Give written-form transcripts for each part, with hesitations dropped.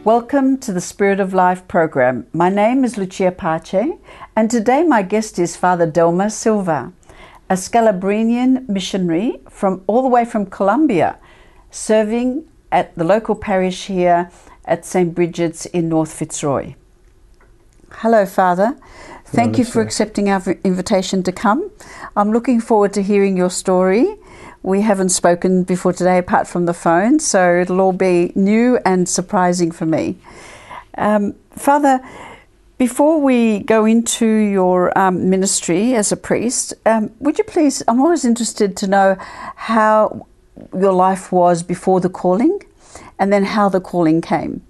Welcome to the Spirit of Life program. My name is Lucia Pace, and today my guest is Fr Delmar Silva, a Scalabrinian missionary from all the way from Colombia, serving at the local parish here at St. Bridget's in North Fitzroy. Hello, Father. Thank you for accepting our invitation to come. I'm looking forward to hearing your story. We haven't spoken before today apart from the phone, so it'll all be new and surprising for me. Father, before we go into your ministry as a priest, would you please, I'm always interested to know how your life was before the calling and then how the calling came.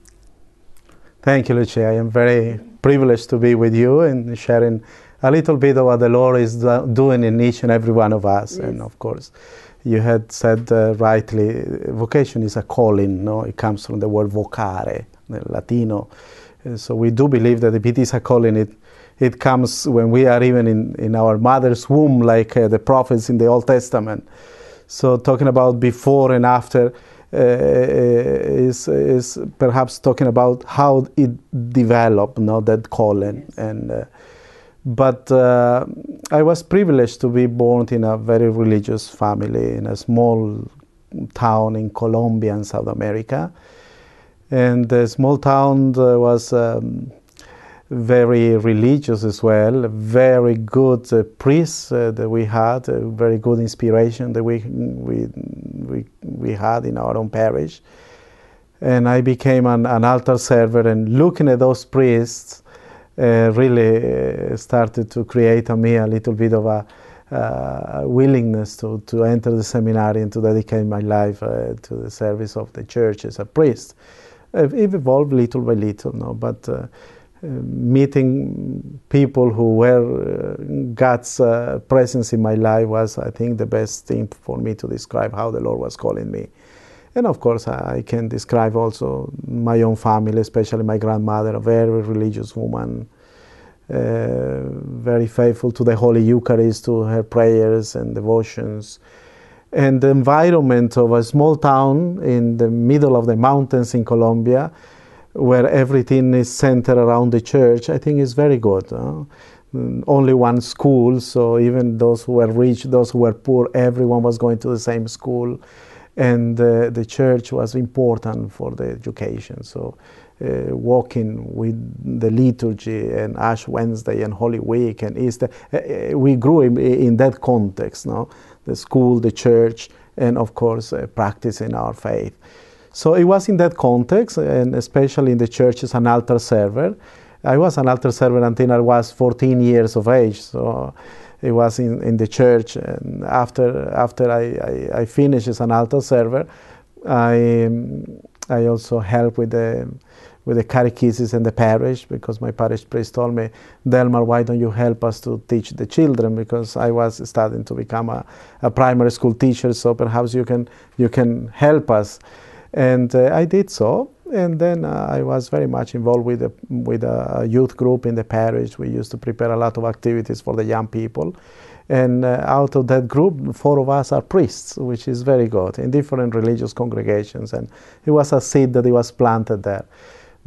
Thank you, Lucia. I am very privileged to be with you and sharing a little bit of what the Lord is doing in each and every one of us. Yes. And of course, you had said rightly, vocation is a calling, no? It comes from the word vocare, the Latino. So we do believe that if it is a calling, it comes when we are even in our mother's womb, like the prophets in the Old Testament. So talking about before and after is perhaps talking about how it developed, no, that calling. Yes. And but I was privileged to be born in a very religious family in a small town in Colombia in South America. And the small town was very religious as well, very good priests that we had, very good inspiration that we had in our own parish. And I became an altar server, and looking at those priests, really started to create in me a little bit of a willingness to enter the seminary and to dedicate my life to the service of the church as a priest. It evolved little by little, no? But meeting people who were God's presence in my life was, I think, the best thing for me to describe how the Lord was calling me. And of course, I can describe also my own family, especially my grandmother, a very religious woman, very faithful to the Holy Eucharist, to her prayers and devotions. And the environment of a small town in the middle of the mountains in Colombia, where everything is centered around the church, I think is very good. Only one school, so even those who were rich, those who were poor, everyone was going to the same school. And the church was important for the education. So walking with the liturgy and Ash Wednesday and Holy Week and Easter, we grew in that context, no? The school, the church, and of course practicing our faith. So it was in that context, and especially in the church as an altar server. I was an altar server until I was 14 years of age. So it was in the church, and after I finished as an altar server, I also helped with the catechesis in the parish, because my parish priest told me, Delmar, why don't you help us to teach the children? Because I was starting to become a primary school teacher, so perhaps you can help us. And I did so. And then I was very much involved with a youth group in the parish. We used to prepare a lot of activities for the young people. And out of that group, 4 of us are priests, which is very good, in different religious congregations. And it was a seed that it was planted there.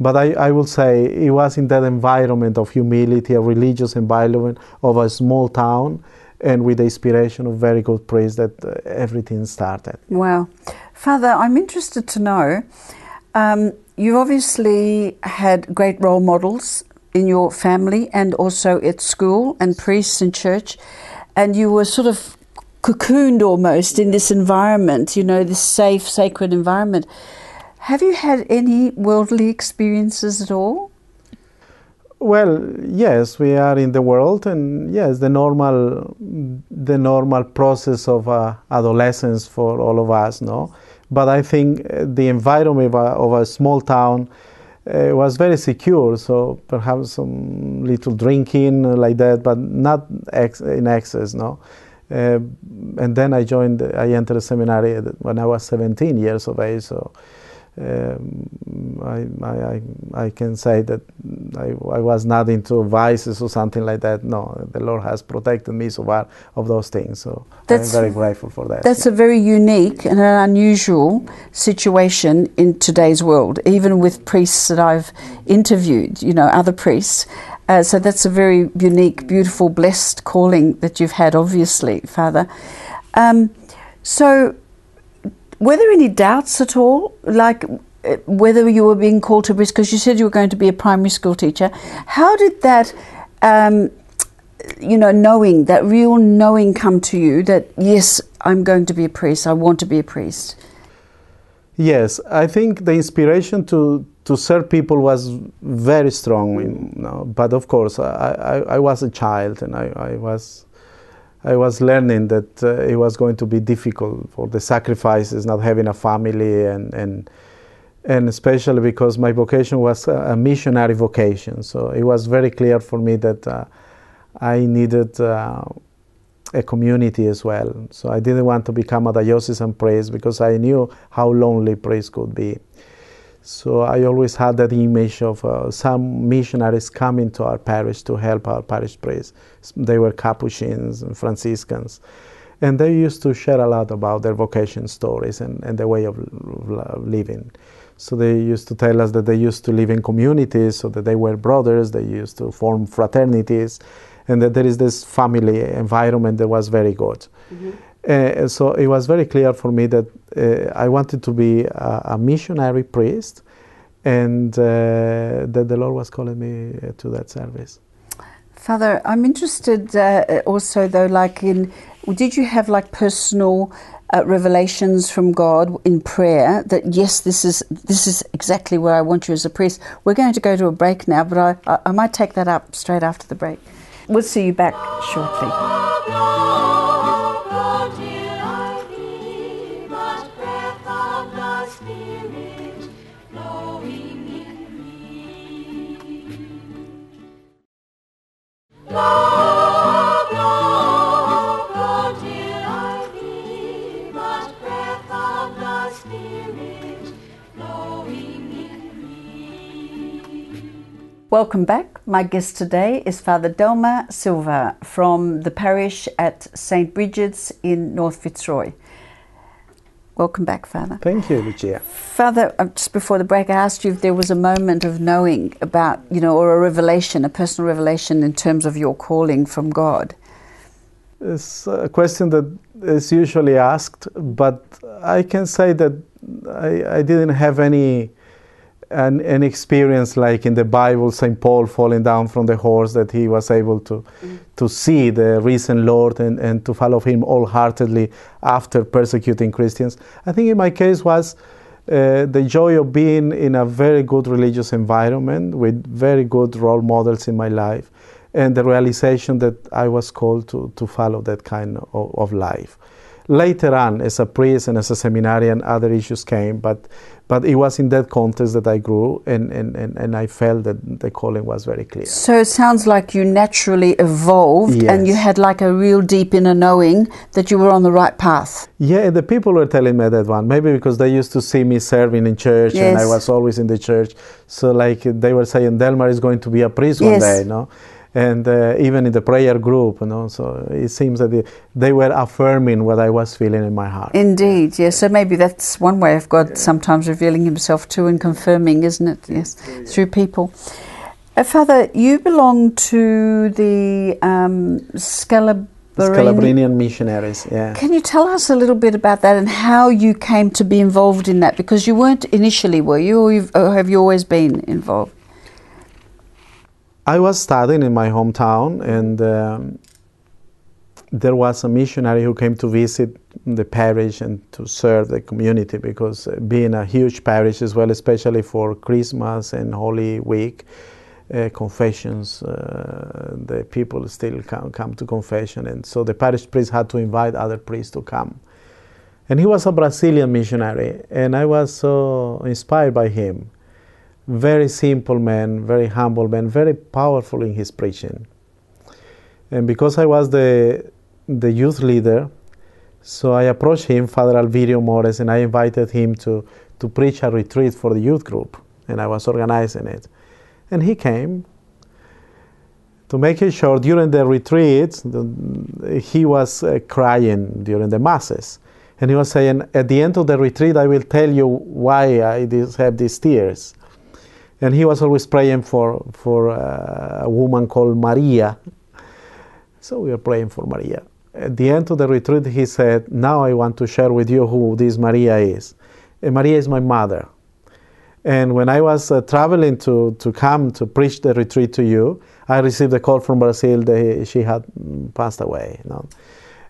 But I will say it was in that environment of humility, a religious environment of a small town, and with the inspiration of very good priests that everything started. Wow. Father, I'm interested to know, you obviously had great role models in your family and also at school, and priests in church, and you were sort of cocooned almost in this environment, you know, this safe, sacred environment. Have you had any worldly experiences at all? Well, yes, we are in the world, and yes, the normal process of adolescence for all of us, no? But I think the environment of a small town was very secure, so perhaps some little drinking like that, but not in excess, no? And then I entered a seminary when I was 17 years of age, so I can say that I was not into vices or something like that. No, the Lord has protected me so far of those things. So I'm very grateful for that. That's a very unique and an unusual situation in today's world, even with priests that I've interviewed, you know, other priests. So that's a very unique, beautiful, blessed calling that you've had, obviously, Father. So were there any doubts at all, like whether you were being called to priest? Because you said you were going to be a primary school teacher. How did that, you know, knowing, that real knowing come to you that, yes, I'm going to be a priest, I want to be a priest? Yes, I think the inspiration to serve people was very strong, you know, but of course I was a child, and I was learning that it was going to be difficult for the sacrifices, not having a family, and especially because my vocation was a missionary vocation. So it was very clear for me that I needed a community as well. So I didn't want to become a diocesan priest because I knew how lonely priests could be. So I always had that image of some missionaries coming to our parish to help our parish priests. They were Capuchins and Franciscans. And they used to share a lot about their vocation stories and the way of living. So they used to tell us that they used to live in communities, so that they were brothers, they used to form fraternities, and that there is this family environment that was very good. Mm-hmm. So it was very clear for me that I wanted to be a missionary priest, and that the Lord was calling me to that service. Father, I'm interested also though, like did you have like personal revelations from God in prayer that yes, this is exactly where I want you as a priest? We're going to go to a break now, but I might take that up straight after the break. We'll see you back shortly. Welcome back. My guest today is Fr Delmar Silva from the parish at St. Bridget's in North Fitzroy. Welcome back, Father. Thank you, Lucia. Father, just before the break, I asked you if there was a moment of knowing about, you know, or a revelation, a personal revelation in terms of your calling from God. It's a question that is usually asked, but I can say that I didn't have any an experience like in the Bible, St. Paul falling down from the horse, that he was able to see the risen Lord and to follow him wholeheartedly after persecuting Christians. I think in my case was the joy of being in a very good religious environment with very good role models in my life, and the realization that I was called to follow that kind of life. Later on, as a priest and as a seminarian, other issues came, but it was in that context that I grew, and I felt that the calling was very clear. So it sounds like you naturally evolved, yes, and you had like a real deep inner knowing that you were on the right path. Yeah, the people were telling me that one, maybe because they used to see me serving in church, yes, and I was always in the church. So like they were saying, Delmar is going to be a priest, yes, one day, you know? And even in the prayer group, you know, so it seems that they were affirming what I was feeling in my heart. Indeed, yes. So maybe that's one way of God sometimes revealing himself to and confirming, isn't it? Yes, through people. Father, you belong to the Scalabrinian missionaries, yeah. Can you tell us a little bit about that and how you came to be involved in that? Because you weren't initially, were you, or have you always been involved? I was studying in my hometown, and there was a missionary who came to visit the parish and to serve the community, because being a huge parish as well, especially for Christmas and Holy Week, confessions, the people still come to confession, and so the parish priest had to invite other priests to come. And he was a Brazilian missionary, and I was so inspired by him. Very simple man, very humble man, very powerful in his preaching. And because I was the youth leader, so I approached him, Father Alvirio Mores, and I invited him to preach a retreat for the youth group, and I was organizing it. And he came. To make it short, during the retreat, he was crying during the masses. And he was saying, at the end of the retreat, I will tell you why I have these tears. And he was always praying for a woman called Maria. So we were praying for Maria. At the end of the retreat, he said, now I want to share with you who this Maria is. And Maria is my mother. And when I was traveling to come to preach the retreat to you, I received a call from Brazil that she had passed away. You know?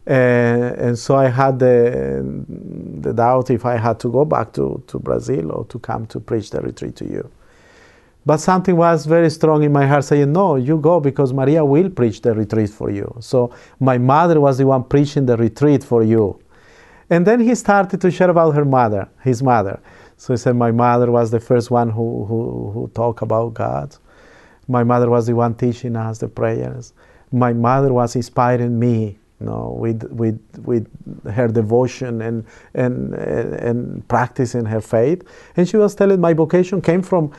And so I had the doubt if I had to go back to Brazil or to come to preach the retreat to you. But something was very strong in my heart saying, no, you go because Maria will preach the retreat for you. So my mother was the one preaching the retreat for you. And then he started to share about his mother. So he said, my mother was the first one who talked about God. My mother was the one teaching us the prayers. My mother was inspiring me, you know, with her devotion and practicing her faith. And she was telling my vocation came from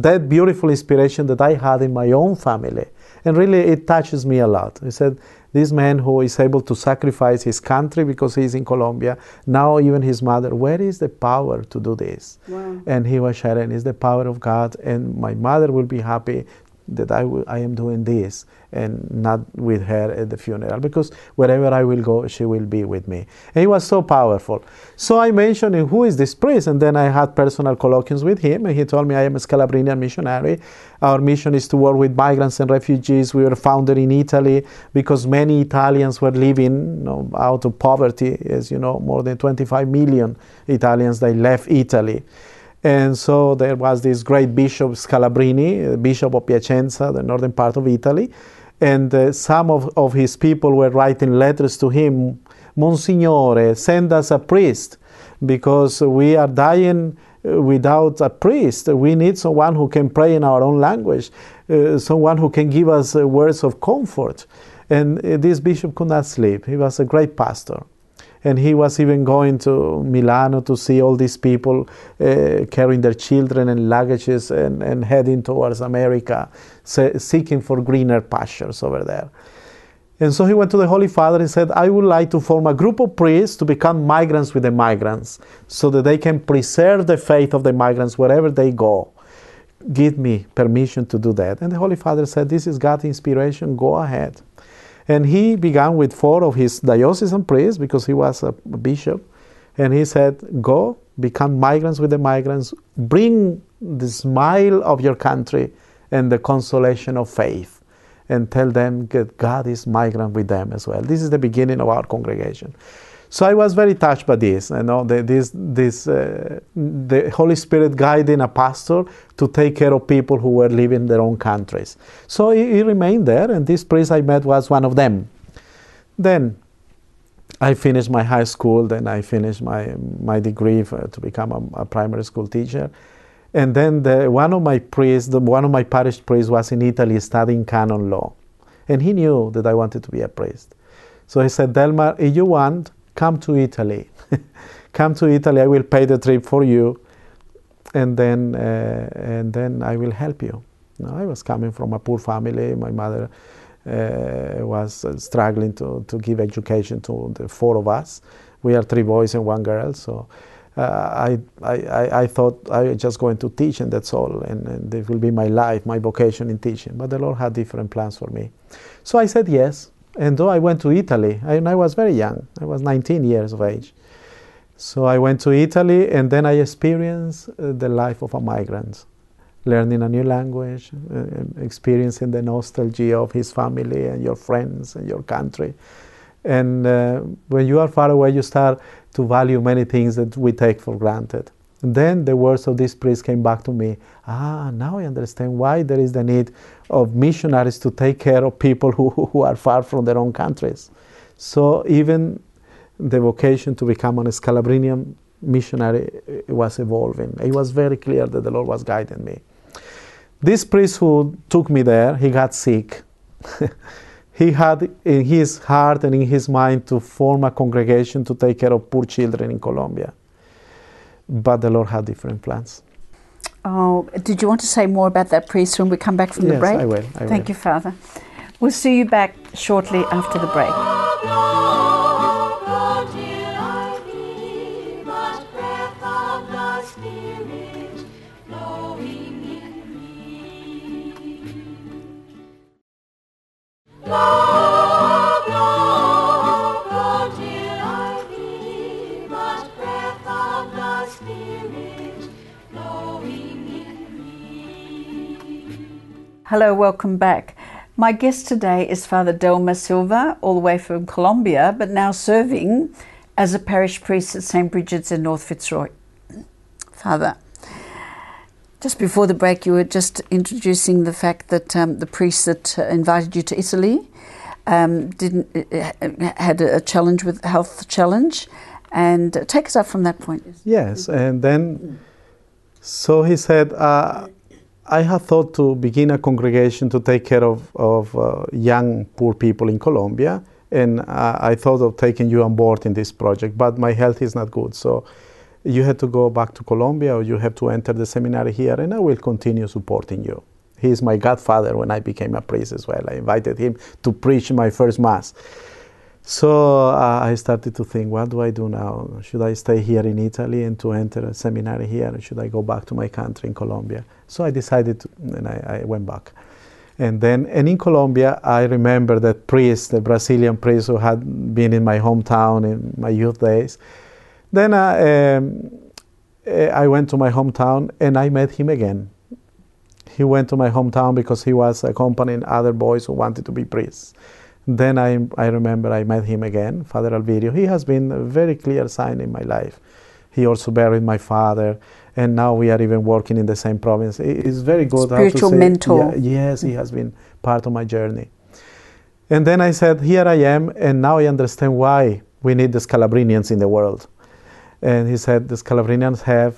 that beautiful inspiration that I had in my own family. And really it touches me a lot. He said, this man who is able to sacrifice his country because he's in Colombia, now even his mother, where is the power to do this? Wow. And he was sharing, it's the power of God, and my mother will be happy that I am doing this and not with her at the funeral, because wherever I will go, she will be with me. And he was so powerful. So I mentioned him, who is this priest? And then I had personal colloquiums with him, and he told me, I am a Scalabrinian missionary. Our mission is to work with migrants and refugees. We were founded in Italy because many Italians were living, you know, out of poverty. As you know, more than 25 million Italians, they left Italy. And so there was this great Bishop Scalabrini, Bishop of Piacenza, the northern part of Italy. And some of his people were writing letters to him, Monsignore, send us a priest, because we are dying without a priest. We need someone who can pray in our own language, someone who can give us words of comfort. And this bishop could not sleep. He was a great pastor. And he was even going to Milano to see all these people carrying their children and luggages and heading towards America, seeking for greener pastures over there. And so he went to the Holy Father and said, I would like to form a group of priests to become migrants with the migrants, so that they can preserve the faith of the migrants wherever they go. Give me permission to do that. And the Holy Father said, this is God's inspiration, go ahead. And he began with 4 of his diocesan priests, because he was a bishop. And he said, go, become migrants with the migrants, bring the smile of your country and the consolation of faith, and tell them that God is migrant with them as well. This is the beginning of our congregation. So I was very touched by this. You know, the Holy Spirit guiding a pastor to take care of people who were living in their own countries. So he remained there, and this priest I met was one of them. Then I finished my high school, then I finished my degree to become a primary school teacher. And then one of my parish priests was in Italy studying canon law. And he knew that I wanted to be a priest. So he said, Delmar, if you want, come to Italy. Come to Italy, I will pay the trip for you, and then I will help you. No, I was coming from a poor family. My mother was struggling to give education to the 4 of us. We are 3 boys and 1 girl, so I thought I was just going to teach, and that's all, and it will be my life, my vocation in teaching. But the Lord had different plans for me. So I said yes. And though I went to Italy, and I was very young, I was 19 years of age. So I went to Italy, and then I experienced the life of a migrant, learning a new language, experiencing the nostalgia of his family and your friends and your country. And when you are far away, you start to value many things that we take for granted. And then the words of this priest came back to me. Now I understand why there is the need of missionaries to take care of people who are far from their own countries. So even the vocation to become a Scalabrinian missionary was evolving. It was very clear that the Lord was guiding me. This priest who took me there, he got sick. He had in his heart and in his mind to form a congregation to take care of poor children in Colombia. But the Lord had different plans. Oh, did you want to say more about that priest when we come back from the break? Yes, I will. Thank you, Father. We'll see you back shortly after the break. Hello, welcome back. My guest today is Fr Delmar Silva, all the way from Colombia, but now serving as a parish priest at St. Bridget's in North Fitzroy. Father, just before the break, you were just introducing the fact that the priest that invited you to Italy had a challenge with health challenge, and take us up from that point. Yes, and then so he said, I had thought to begin a congregation to take care of young poor people in Colombia, and I thought of taking you on board in this project, but my health is not good, so you had to go back to Colombia, or you have to enter the seminary here, and I will continue supporting you. He is my godfather when I became a priest as well. I invited him to preach my first Mass. So I started to think, what do I do now? Should I stay here in Italy and to enter a seminary here, or should I go back to my country in Colombia? So I decided to, and I went back. And in Colombia, I remember that priest, the Brazilian priest who had been in my hometown in my youth days. Then I went to my hometown and I met him again. He went to my hometown because he was accompanying other boys who wanted to be priests. Then I remember I met him again, Father Alvirio. He has been a very clear sign in my life. He also buried my father, and now we are even working in the same province. It's very good. Spiritual mentor. Yeah, yes, he has been part of my journey. And then I said, here I am, and now I understand why we need the Scalabrinians in the world. And he said, the Scalabrinians have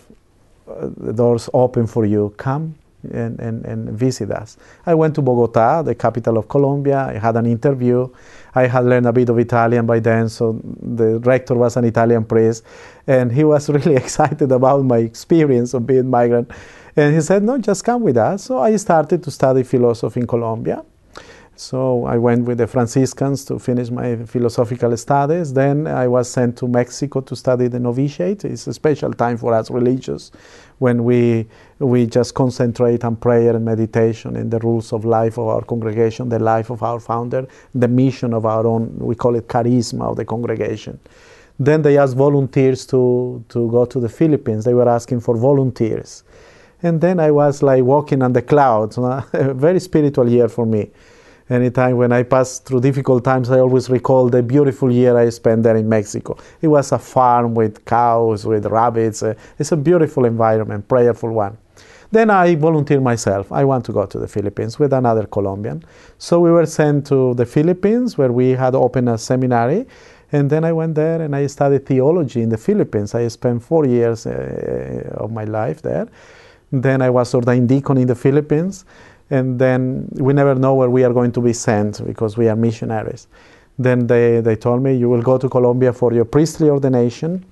the doors open for you. Come and visit us. I went to Bogota, the capital of Colombia. I had an interview. I had learned a bit of Italian by then, so the rector was an Italian priest, and he was really excited about my experience of being migrant. And he said, no, just come with us. So I started to study philosophy in Colombia. So I went with the Franciscans to finish my philosophical studies. Then I was sent to Mexico to study the novitiate. It's a special time for us religious, when we just concentrate on prayer and meditation and the rules of life of our congregation, the life of our founder, the mission of our own, we call it charisma of the congregation. Then they asked volunteers to go to the Philippines. They were asking for volunteers. And then I was like walking on the clouds, a very spiritual year for me. Anytime when I pass through difficult times, I always recall the beautiful year I spent there in Mexico. It was a farm with cows, with rabbits. It's a beautiful environment, prayerful one. Then I volunteered myself. I want to go to the Philippines with another Colombian. So we were sent to the Philippines, where we had opened a seminary. And then I went there and I studied theology in the Philippines. I spent 4 years of my life there. Then I was ordained deacon in the Philippines. And then we never know where we are going to be sent because we are missionaries. Then they told me, you will go to Colombia for your priestly ordination,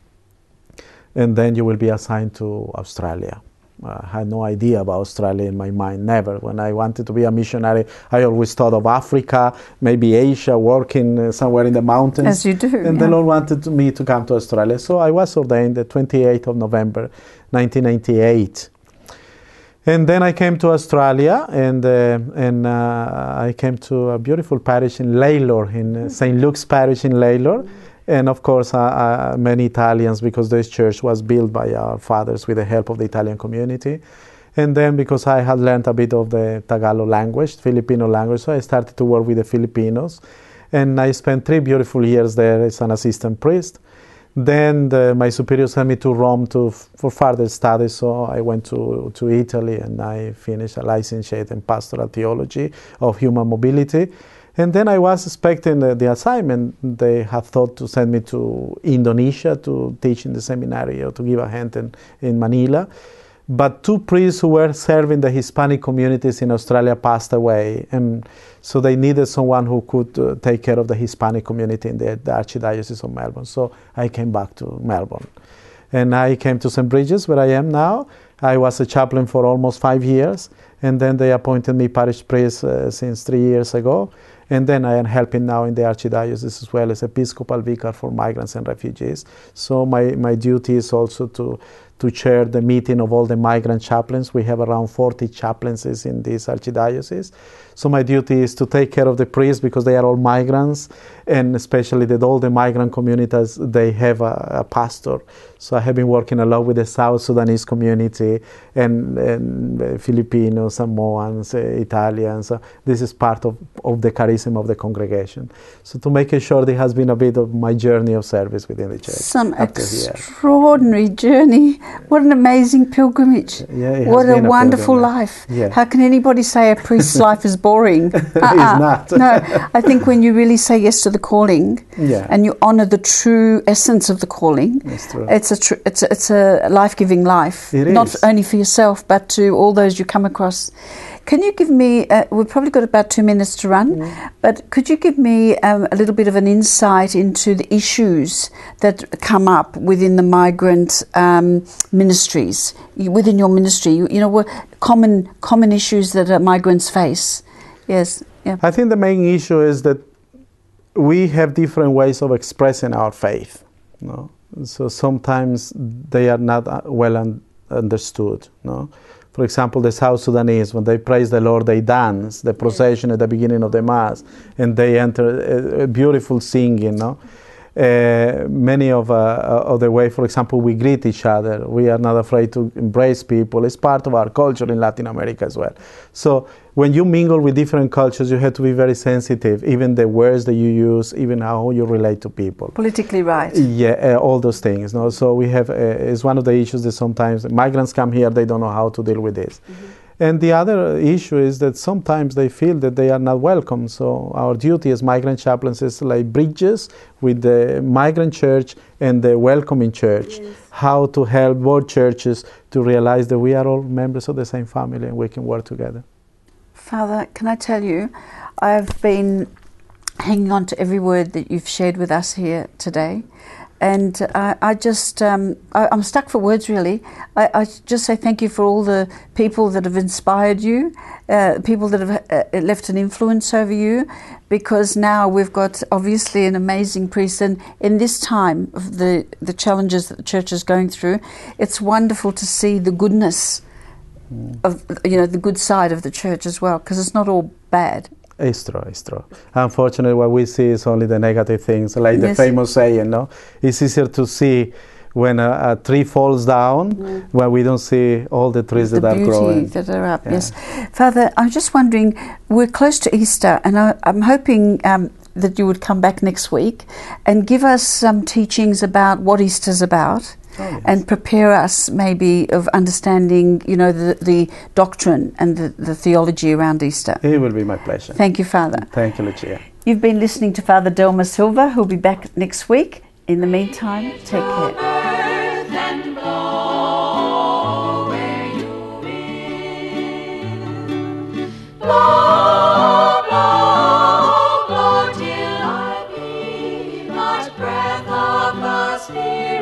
and then you will be assigned to Australia. I had no idea about Australia in my mind, never. When I wanted to be a missionary, I always thought of Africa, maybe Asia, working somewhere in the mountains. As you do. And the Lord wanted me to come to Australia. So I was ordained the 28th of November, 1998. And then I came to Australia, and I came to a beautiful parish in Lalor, in St. Luke's Parish in Lalor. And of course, many Italians, because this church was built by our fathers with the help of the Italian community. And then because I had learned a bit of the Tagalog language, Filipino language, so I started to work with the Filipinos. And I spent 3 beautiful years there as an assistant priest. Then my superior sent me to Rome for further studies, so I went to Italy, and I finished a licentiate in pastoral theology of human mobility. And then I was expecting the assignment. They had thought to send me to Indonesia to teach in the seminary or to give a hand in Manila. But 2 priests who were serving the Hispanic communities in Australia passed away, and so they needed someone who could take care of the Hispanic community in the Archdiocese of Melbourne. So I came back to Melbourne, and I came to St. Bridget's, where I am now, I was a chaplain for almost 5 years, and then they appointed me parish priest since 3 years ago. And then I am helping now in the Archdiocese as well as Episcopal Vicar for migrants and refugees. So my duty is also to chair the meeting of all the migrant chaplains. We have around 40 chaplains in this Archdiocese. So my duty is to take care of the priests because they are all migrants, and especially that all the migrant communities, they have a pastor. So I have been working a lot with the South Sudanese community and Filipinos, Samoans, Italians. This is part of the charism of the congregation. So to make it short, it has been a bit of my journey of service within the church. Some extraordinary journey. What an amazing pilgrimage. Yeah, what a wonderful life. Yeah. How can anybody say a priest's life is boring? It's not. No, I think when you really say yes to the calling, yeah, and you honour the true essence of the calling, that's true. It's a life-giving life. It not is. only for yourself, but to all those you come across. Can you give me, we've probably got about 2 minutes to run, but could you give me a little bit of an insight into the issues that come up within the migrant ministries, within your ministry, you know, what common issues that migrants face? Yes. Yeah. I think the main issue is that we have different ways of expressing our faith. No? So sometimes they are not well understood. No? For example, the South Sudanese, when they praise the Lord, they dance the procession at the beginning of the Mass, and they enter a beautiful singing. No? Many of the way, for example, we greet each other. We are not afraid to embrace people. It's part of our culture in Latin America as well. So when you mingle with different cultures, you have to be very sensitive, even the words that you use, even how you relate to people. Politically right. Yeah, all those things. No? So we have, it's one of the issues that sometimes migrants come here, they don't know how to deal with this. And the other issue is that sometimes they feel that they are not welcome. So our duty as migrant chaplains is like bridges with the migrant church and the welcoming church. Yes. How to help both churches to realize that we are all members of the same family and we can work together. Father, can I tell you, I've been hanging on to every word that you've shared with us here today. And I'm stuck for words, really. I just say thank you for all the people that have inspired you, people that have left an influence over you, because now we've got obviously an amazing priest. And in this time of the challenges that the church is going through, it's wonderful to see the goodness of, you know, the good side of the church as well, because it's not all bad. It's true, it's true. Unfortunately, what we see is only the negative things, like the famous saying, no? It's easier to see when a tree falls down, when we don't see all the trees that are growing. The beauty that are up, yes. Father, I'm just wondering, we're close to Easter, and I'm hoping that you would come back next week and give us some teachings about what Easter's about. Oh, yes. And prepare us maybe of understanding, you know, the doctrine and the theology around Easter. It will be my pleasure. Thank you, Father. Thank you, Lucia. You've been listening to Fr Delmar Silva, who'll be back next week. In the meantime, take care. Blow, till I be but breath of the Spirit.